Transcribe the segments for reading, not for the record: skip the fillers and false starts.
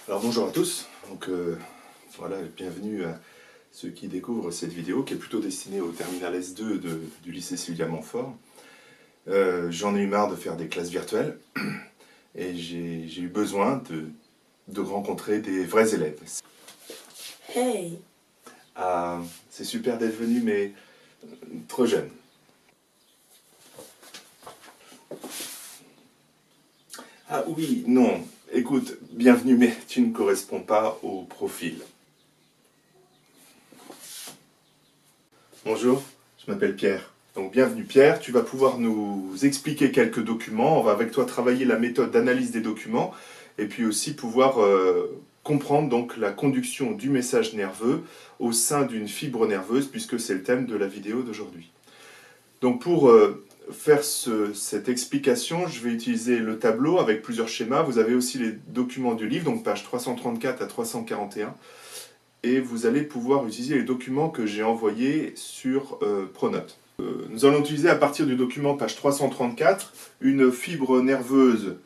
Alors bonjour à tous, voilà, bienvenue à ceux qui découvrent cette vidéo qui est plutôt destinée au terminal S2 du lycée Sylvia Montfort. J'en ai eu marre de faire des classes virtuelles et j'ai eu besoin de rencontrer des vrais élèves. Hey! Ah, c'est super d'être venu mais trop jeune. Ah oui, non, écoute, bienvenue mais tu ne corresponds pas au profil. Bonjour, je m'appelle Pierre. Donc bienvenue Pierre, tu vas pouvoir nous expliquer quelques documents, on va avec toi travailler la méthode d'analyse des documents et puis aussi pouvoir comprendre donc la conduction du message nerveux au sein d'une fibre nerveuse puisque c'est le thème de la vidéo d'aujourd'hui. Donc pour faire cette explication, je vais utiliser le tableau avec plusieurs schémas. Vous avez aussi les documents du livre, donc page 334 à 341. Et vous allez pouvoir utiliser les documents que j'ai envoyés sur Pronote. Nous allons utiliser à partir du document page 334 une fibre nerveuse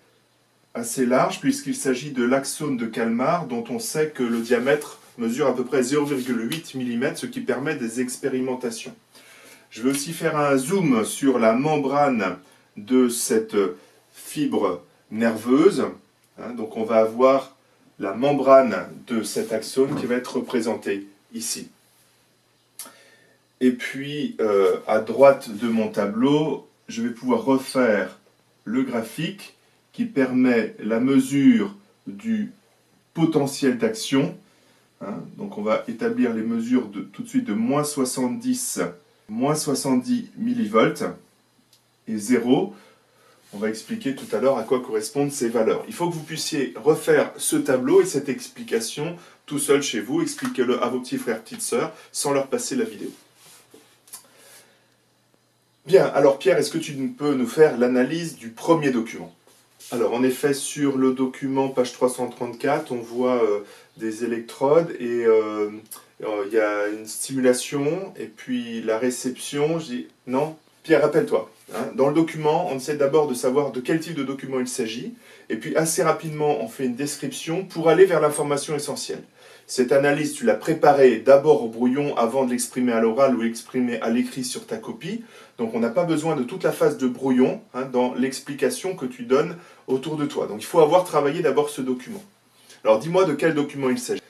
assez large puisqu'il s'agit de l'axone de Kalmar dont on sait que le diamètre mesure à peu près 0,8 mm, ce qui permet des expérimentations. Je vais aussi faire un zoom sur la membrane de cette fibre nerveuse. Donc on va avoir la membrane de cet axone qui va être représentée ici. Et puis, à droite de mon tableau, je vais pouvoir refaire le graphique qui permet la mesure du potentiel d'action. Donc on va établir les mesures tout de suite de moins 70 millivolts et 0. On va expliquer tout à l'heure à quoi correspondent ces valeurs. Il faut que vous puissiez refaire ce tableau et cette explication tout seul chez vous. Expliquez-le à vos petits frères, petites sœurs, sans leur passer la vidéo. Bien, alors Pierre, est-ce que tu peux nous faire l'analyse du premier document? Alors en effet, sur le document, page 334, on voit des électrodes et il y a une stimulation et puis la réception. Je dis non, Pierre, rappelle-toi. Dans le document, on essaie d'abord de savoir de quel type de document il s'agit et puis assez rapidement, on fait une description pour aller vers l'information essentielle. Cette analyse, tu l'as préparée d'abord au brouillon avant de l'exprimer à l'oral ou l'exprimer à l'écrit sur ta copie. Donc on n'a pas besoin de toute la phase de brouillon dans l'explication que tu donnes autour de toi. Donc il faut avoir travaillé d'abord ce document. Alors dis-moi de quel document il s'agit.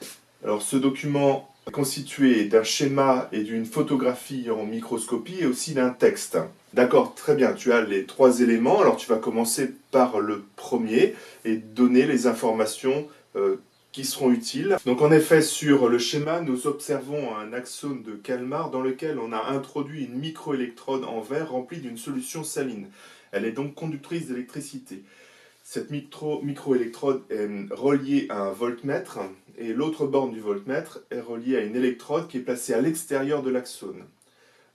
Alors ce document est constitué d'un schéma et d'une photographie en microscopie et aussi d'un texte. D'accord, très bien, tu as les trois éléments. Alors tu vas commencer par le premier et donner les informations qui seront utiles. Donc en effet, sur le schéma, nous observons un axone de Kalmar dans lequel on a introduit une microélectrode en verre remplie d'une solution saline. Elle est donc conductrice d'électricité. Cette microélectrode est reliée à un voltmètre et l'autre borne du voltmètre est reliée à une électrode qui est placée à l'extérieur de l'axone.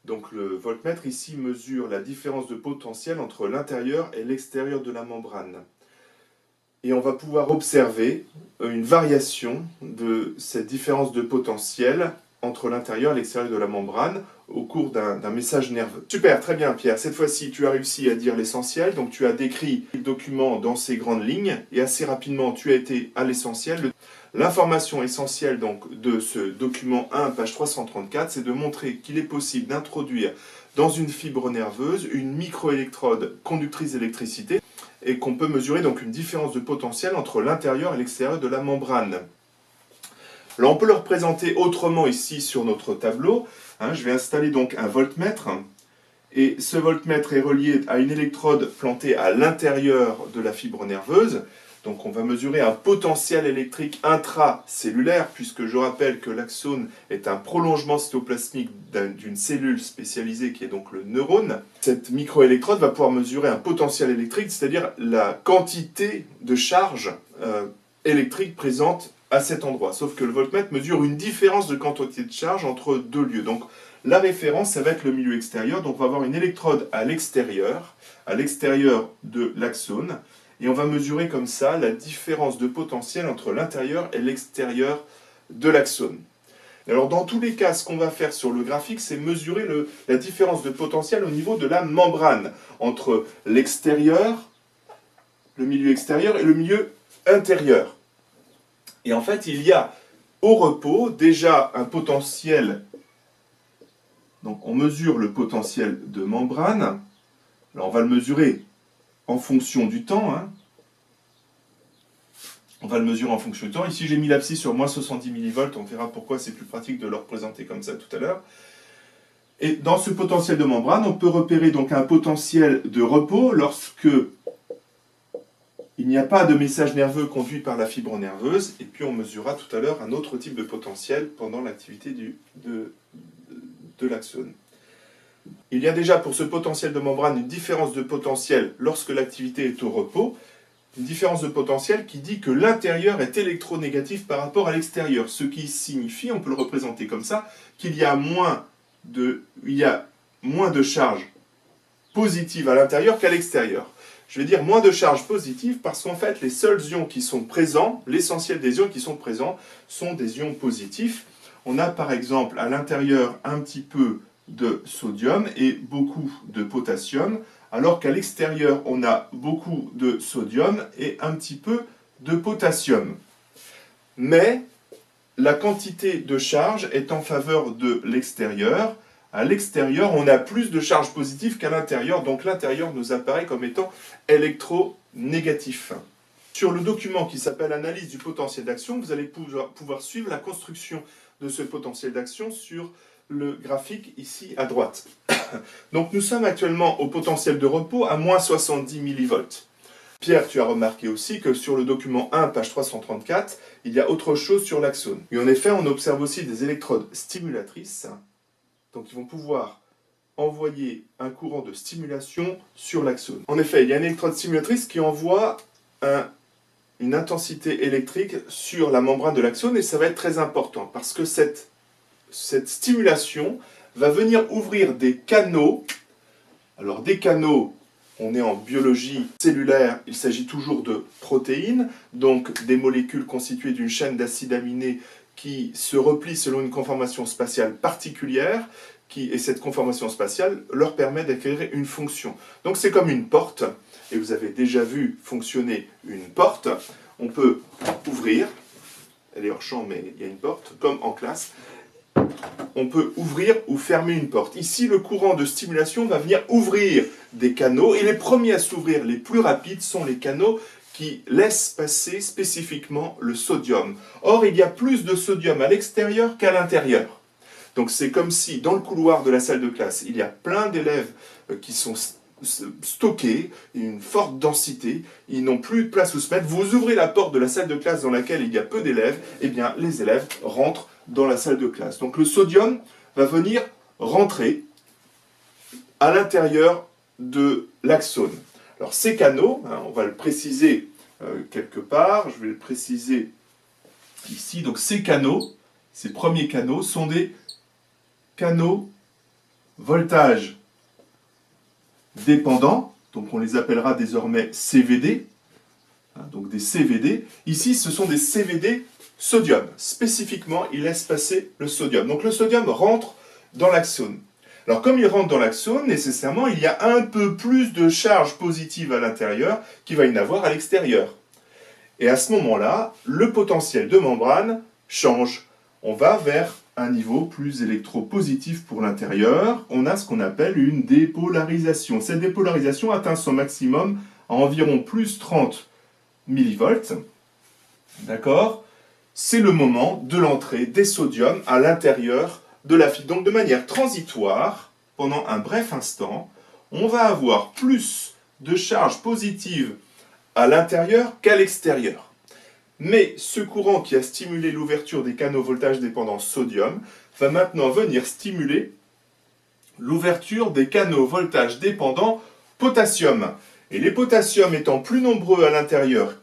Donc le voltmètre ici mesure la différence de potentiel entre l'intérieur et l'extérieur de la membrane. Et on va pouvoir observer une variation de cette différence de potentiel entre l'intérieur et l'extérieur de la membrane au cours d'un message nerveux. Super, très bien Pierre. Cette fois-ci, tu as réussi à dire l'essentiel. Donc tu as décrit le document dans ses grandes lignes et assez rapidement, tu as été à l'essentiel. L'information essentielle donc, de ce document 1, page 334, c'est de montrer qu'il est possible d'introduire dans une fibre nerveuse une microélectrode conductrice d'électricité et qu'on peut mesurer donc une différence de potentiel entre l'intérieur et l'extérieur de la membrane. Alors on peut le représenter autrement ici sur notre tableau. Je vais installer donc un voltmètre et ce voltmètre est relié à une électrode plantée à l'intérieur de la fibre nerveuse. Donc on va mesurer un potentiel électrique intracellulaire puisque je rappelle que l'axone est un prolongement cytoplasmique d'une cellule spécialisée qui est donc le neurone. Cette microélectrode va pouvoir mesurer un potentiel électrique, c'est-à-dire la quantité de charge électrique présente à cet endroit. Sauf que le voltmètre mesure une différence de quantité de charge entre deux lieux. Donc la référence, ça va être le milieu extérieur. Donc on va avoir une électrode à l'extérieur de l'axone. Et on va mesurer comme ça la différence de potentiel entre l'intérieur et l'extérieur de l'axone. Alors dans tous les cas, ce qu'on va faire sur le graphique, c'est mesurer la différence de potentiel au niveau de la membrane, entre l'extérieur, le milieu extérieur et le milieu intérieur. Et en fait, il y a au repos déjà un potentiel. Donc on mesure le potentiel de membrane. Alors on va le mesurer en fonction du temps. On va le mesurer en fonction du temps. Ici j'ai mis l'abscisse sur moins 70 millivolts. On verra pourquoi c'est plus pratique de le représenter comme ça tout à l'heure. Et dans ce potentiel de membrane, on peut repérer donc un potentiel de repos lorsque il n'y a pas de message nerveux conduit par la fibre nerveuse. Et puis on mesurera tout à l'heure un autre type de potentiel pendant l'activité de l'axone. Il y a déjà pour ce potentiel de membrane une différence de potentiel lorsque l'activité est au repos. Une différence de potentiel qui dit que l'intérieur est électronégatif par rapport à l'extérieur. Ce qui signifie, on peut le représenter comme ça, qu'il y a moins de charge positive à l'intérieur qu'à l'extérieur. Je vais dire moins de charge positive parce qu'en fait, les seuls ions qui sont présents, l'essentiel des ions qui sont présents, sont des ions positifs. On a par exemple à l'intérieur un petit peu de sodium et beaucoup de potassium, alors qu'à l'extérieur, on a beaucoup de sodium et un petit peu de potassium. Mais la quantité de charge est en faveur de l'extérieur. À l'extérieur, on a plus de charge positive qu'à l'intérieur, donc l'intérieur nous apparaît comme étant électronégatif. Sur le document qui s'appelle « Analyse du potentiel d'action », vous allez pouvoir suivre la construction de ce potentiel d'action sur le graphique ici à droite. Donc nous sommes actuellement au potentiel de repos à moins 70 millivolts. Pierre, tu as remarqué aussi que sur le document 1, page 334, il y a autre chose sur l'axone. Et en effet, on observe aussi des électrodes stimulatrices. Donc ils vont pouvoir envoyer un courant de stimulation sur l'axone. En effet, il y a une électrode stimulatrice qui envoie une intensité électrique sur la membrane de l'axone et ça va être très important parce que cette stimulation va venir ouvrir des canaux. Alors des canaux, on est en biologie cellulaire, il s'agit toujours de protéines, donc des molécules constituées d'une chaîne d'acides aminés qui se replient selon une conformation spatiale particulière, et cette conformation spatiale leur permet d'acquérir une fonction. Donc c'est comme une porte, et vous avez déjà vu fonctionner une porte. On peut ouvrir, elle est hors champ mais il y a une porte, comme en classe. On peut ouvrir ou fermer une porte. Ici, le courant de stimulation va venir ouvrir des canaux, et les premiers à s'ouvrir, les plus rapides, sont les canaux qui laissent passer spécifiquement le sodium. Or, il y a plus de sodium à l'extérieur qu'à l'intérieur. Donc c'est comme si, dans le couloir de la salle de classe, il y a plein d'élèves qui sont stockés, une forte densité, ils n'ont plus de place où se mettre. Vous ouvrez la porte de la salle de classe dans laquelle il y a peu d'élèves, et bien les élèves rentrent dans la salle de classe. Donc le sodium va venir rentrer à l'intérieur de l'axone. Alors ces canaux, on va le préciser quelque part, je vais le préciser ici, donc ces canaux, ces premiers canaux sont des canaux voltage dépendants, donc on les appellera désormais CVD, donc des CVD. Ici ce sont des CVD sodium. Spécifiquement, il laisse passer le sodium. Donc le sodium rentre dans l'axone. Alors comme il rentre dans l'axone, nécessairement, il y a un peu plus de charge positive à l'intérieur qu'il va y en avoir à l'extérieur. Et à ce moment-là, le potentiel de membrane change. On va vers un niveau plus électropositif pour l'intérieur. On a ce qu'on appelle une dépolarisation. Cette dépolarisation atteint son maximum à environ plus 30 millivolts. D'accord ? C'est le moment de l'entrée des sodiums à l'intérieur de la fibre. Donc de manière transitoire, pendant un bref instant, on va avoir plus de charge positive à l'intérieur qu'à l'extérieur. Mais ce courant qui a stimulé l'ouverture des canaux voltage dépendants sodium va maintenant venir stimuler l'ouverture des canaux voltage dépendants potassium. Et les potassiums étant plus nombreux à l'intérieur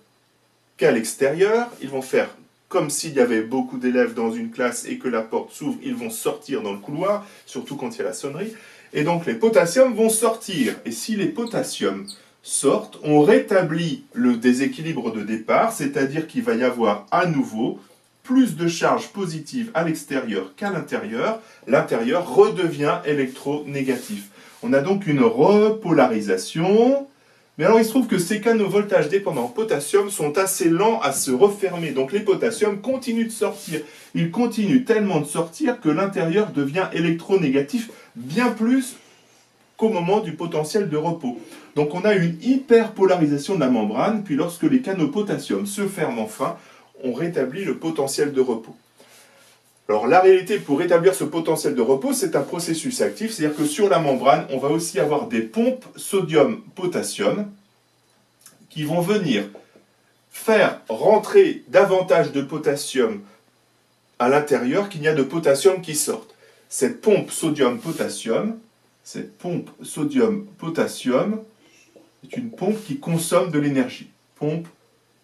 qu'à l'extérieur, ils vont faire comme s'il y avait beaucoup d'élèves dans une classe et que la porte s'ouvre, ils vont sortir dans le couloir, surtout quand il y a la sonnerie. Et donc les potassiums vont sortir. Et si les potassiums sortent, on rétablit le déséquilibre de départ, c'est-à-dire qu'il va y avoir à nouveau plus de charge positive à l'extérieur qu'à l'intérieur. L'intérieur redevient électronégatif. On a donc une repolarisation, Mais alors il se trouve que ces canaux voltage dépendants potassium sont assez lents à se refermer. Donc les potassiums continuent de sortir. Ils continuent tellement de sortir que l'intérieur devient électronégatif bien plus qu'au moment du potentiel de repos. Donc on a une hyperpolarisation de la membrane, puis lorsque les canaux potassium se ferment enfin, on rétablit le potentiel de repos. Alors la réalité, pour rétablir ce potentiel de repos, c'est un processus actif, c'est-à-dire que sur la membrane, on va aussi avoir des pompes sodium-potassium qui vont venir faire rentrer davantage de potassium à l'intérieur qu'il n'y a de potassium qui sortent. Cette pompe sodium-potassium est une pompe qui consomme de l'énergie. Pompe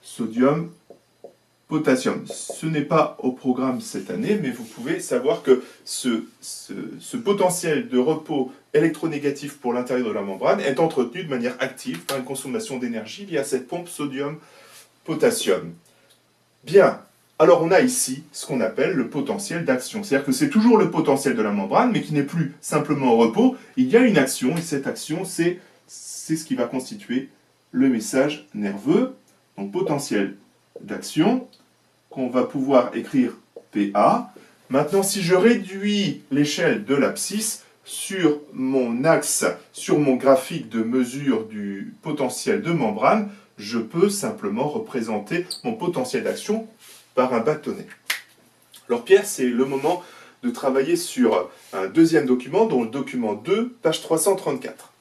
sodium-potassium. Ce n'est pas au programme cette année, mais vous pouvez savoir que ce potentiel de repos électronégatif pour l'intérieur de la membrane est entretenu de manière active par une consommation d'énergie via cette pompe sodium-potassium. Bien, alors on a ici ce qu'on appelle le potentiel d'action. C'est-à-dire que c'est toujours le potentiel de la membrane, mais qui n'est plus simplement au repos. Il y a une action, et cette action, c'est ce qui va constituer le message nerveux. Donc potentiel d'action, qu'on va pouvoir écrire PA. Maintenant, si je réduis l'échelle de l'abscisse sur mon axe, sur mon graphique de mesure du potentiel de membrane, je peux simplement représenter mon potentiel d'action par un bâtonnet. Alors Pierre, c'est le moment de travailler sur un deuxième document, dont le document 2, page 334.